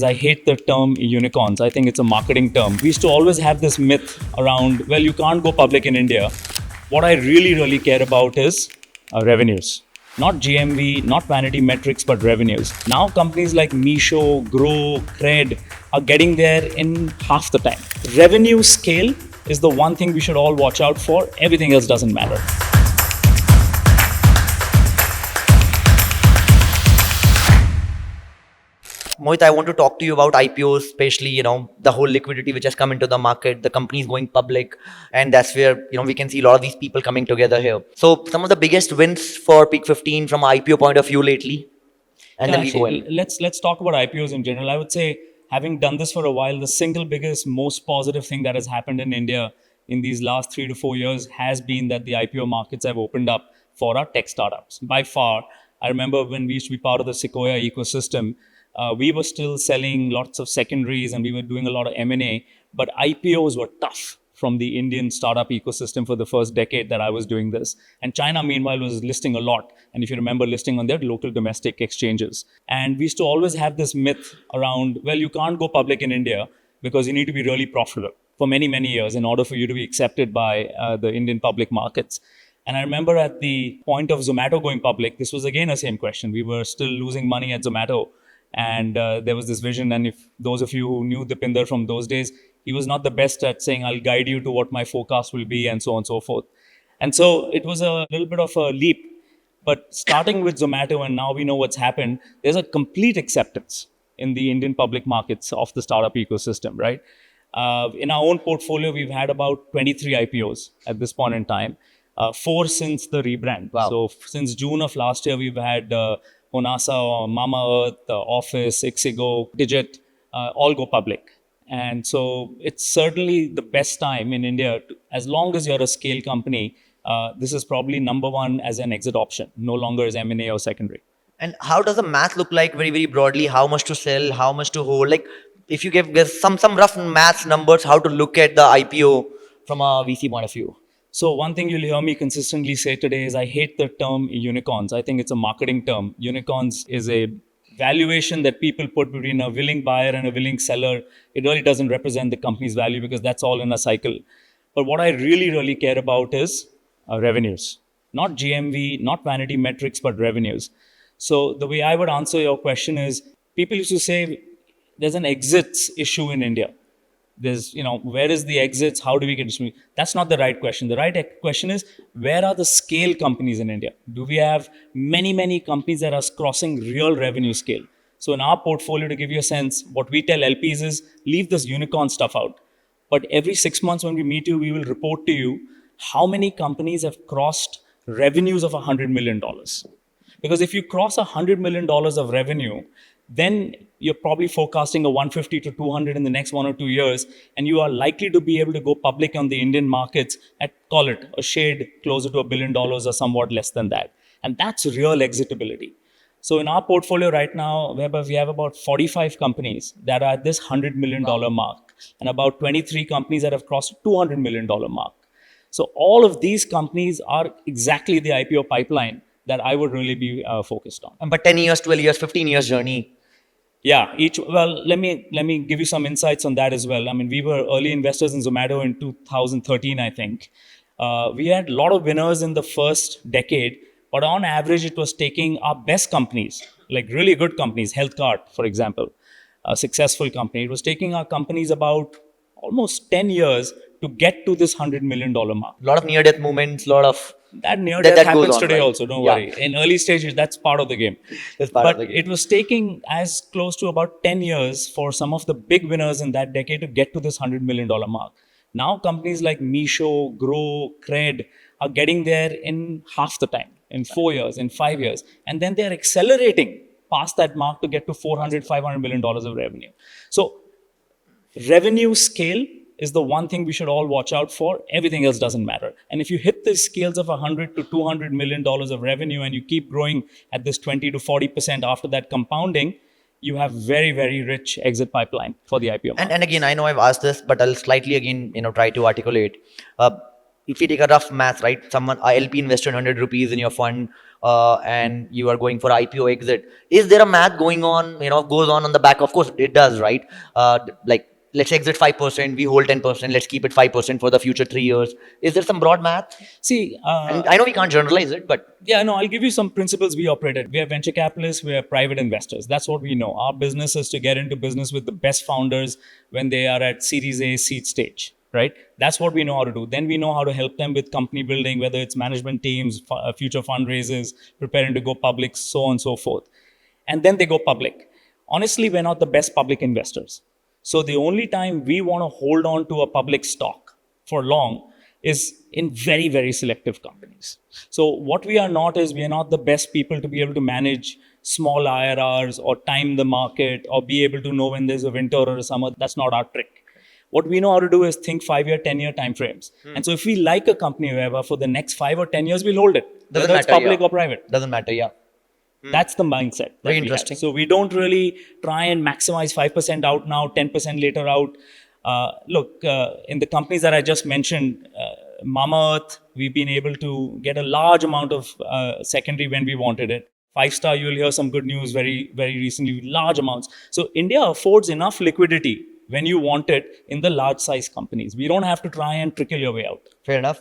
I hate the term unicorns. I think it's a marketing term. We used to always have this myth around, well, you can't go public in India. What I really care about is revenues. Not GMV, not vanity metrics, but revenues. Now companies like Meesho, Groww, CRED are getting there in half the time. Revenue scale is the one thing we should all watch out for. Everything else doesn't matter. Mohit, I want to talk to you about IPOs, especially, the whole liquidity which has come into the market, the companies going public, and that's where, we can see a lot of these people coming together here. So some of the biggest wins for Peak 15 from an IPO point of view lately, and then we go in. Let's talk about IPOs in general. I would say, having done this for a while, the single biggest, most positive thing that has happened in India in these last 3 to 4 years has been that the IPO markets have opened up for our tech startups. By far, I remember when we used to be part of the Sequoia ecosystem, we were still selling lots of secondaries and we were doing a lot of M&A, but IPOs were tough from the Indian startup ecosystem for the first decade that I was doing this. And China, meanwhile, was listing a lot. And if you remember, listing on their local domestic exchanges. And we used to always have this myth around, well, you can't go public in India because you need to be really profitable for many years in order for you to be accepted by the Indian public markets. And I remember at the point of Zomato going public, this was again a same question. We were still losing money at Zomato. And there was this vision. And if those of you who knew Dipinder from those days, he was not the best at saying, I'll guide you to what my forecast will be and so on and so forth. And so it was a little bit of a leap. But starting with Zomato, and now we know what's happened, there's a complete acceptance in the Indian public markets of the startup ecosystem, right? In our own portfolio, we've had about 23 IPOs at this point in time, 4 since the rebrand. Wow. So since June of last year, we've had Honasa, Mama Earth, Office, Ixigo, Digit, all go public. And so it's certainly the best time in India, as long as you're a scale company, this is probably number one as an exit option, no longer as M&A or secondary. And how does the math look like very broadly? How much to sell, how much to hold? Like, if you give some rough math numbers, how to look at the IPO from a VC point of view? So one thing you'll hear me consistently say today is I hate the term unicorns. I think it's a marketing term. Unicorns is a valuation that people put between a willing buyer and a willing seller. It really doesn't represent the company's value because that's all in a cycle. But what I really care about is revenues. Not GMV, not vanity metrics, but revenues. So the way I would answer your question is, people used to say there's an exits issue in India. There's, where is the exits? How do we get distributed? That's not the right question. The right question is, where are the scale companies in India? Do we have many companies that are crossing real revenue scale? So in our portfolio, to give you a sense, what we tell LPs is, leave this unicorn stuff out. But every 6 months when we meet you, we will report to you how many companies have crossed revenues of $100 million. Because if you cross $100 million of revenue, then you're probably forecasting a 150 to 200 in the next 1 or 2 years, and you are likely to be able to go public on the Indian markets at, call it, a shade closer to $1 billion or somewhat less than that. And that's real exitability. So in our portfolio right now, we have about 45 companies that are at this $100 million mark, and about 23 companies that have crossed $200 million mark. So all of these companies are exactly the IPO pipeline that I would really be focused on. But 10 years, 12 years, 15 years journey. Yeah, let me give you some insights on that as well. I mean, we were early investors in Zomato in 2013, I think. We had a lot of winners in the first decade, but on average, it was taking our best companies, like really good companies, HealthCart, for example, a successful company. It was taking our companies about almost 10 years to get to this $100 million mark. A lot of near-death moments, a lot of... That near-death happens on, today right? Also, don't worry. Yeah. In early stages, that's part of the game. But it was taking as close to about 10 years for some of the big winners in that decade to get to this $100 million mark. Now, companies like Meesho, Groww, CRED are getting there in half the time, in 4 years, in 5 years. And then they're accelerating past that mark to get to $400, $500 million of revenue. So, revenue scale is the one thing we should all watch out for. Everything else doesn't matter. And if you hit the scales of $100 to $200 million of revenue and you keep growing at this 20 to 40% after that compounding, you have very rich exit pipeline for the IPO market. And again, I know I've asked this, but I'll slightly again, try to articulate. If you take a rough math, right? A LP invested 100 rupees in your fund, and you are going for IPO exit. Is there a math going on, goes on the back? Of course, it does, right? Like, let's exit 5%, we hold 10%, let's keep it 5% for the future 3 years. Is there some broad math? See, And I know we can't generalize it, but yeah, no, I'll give you some principles we operate at. We are venture capitalists, we are private investors. That's what we know. Our business is to get into business with the best founders when they are at Series A seed stage, right? That's what we know how to do. Then we know how to help them with company building, whether it's management teams, future fundraisers, preparing to go public, so on and so forth. And then they go public. Honestly, we're not the best public investors. So the only time we want to hold on to a public stock for long is in very, very selective companies. So what we are not is, we are not the best people to be able to manage small IRRs or time the market or be able to know when there's a winter or a summer. That's not our trick. What we know how to do is think 5-year, 10-year timeframes. And so if we like a company, wherever, for the next 5 or 10 years, we'll hold it. Doesn't Whether it's matter, public yeah. or private. Doesn't matter, yeah. That's the mindset. that Very we have. interesting. So we don't really try and maximize 5% out now, 10% later out. Look, in the companies that I just mentioned, Mama Earth, we've been able to get a large amount of secondary when we wanted it. 5-star, you'll hear some good news very, very recently, large amounts. So India affords enough liquidity when you want it in the large size companies. We don't have to try and trickle your way out. Fair enough.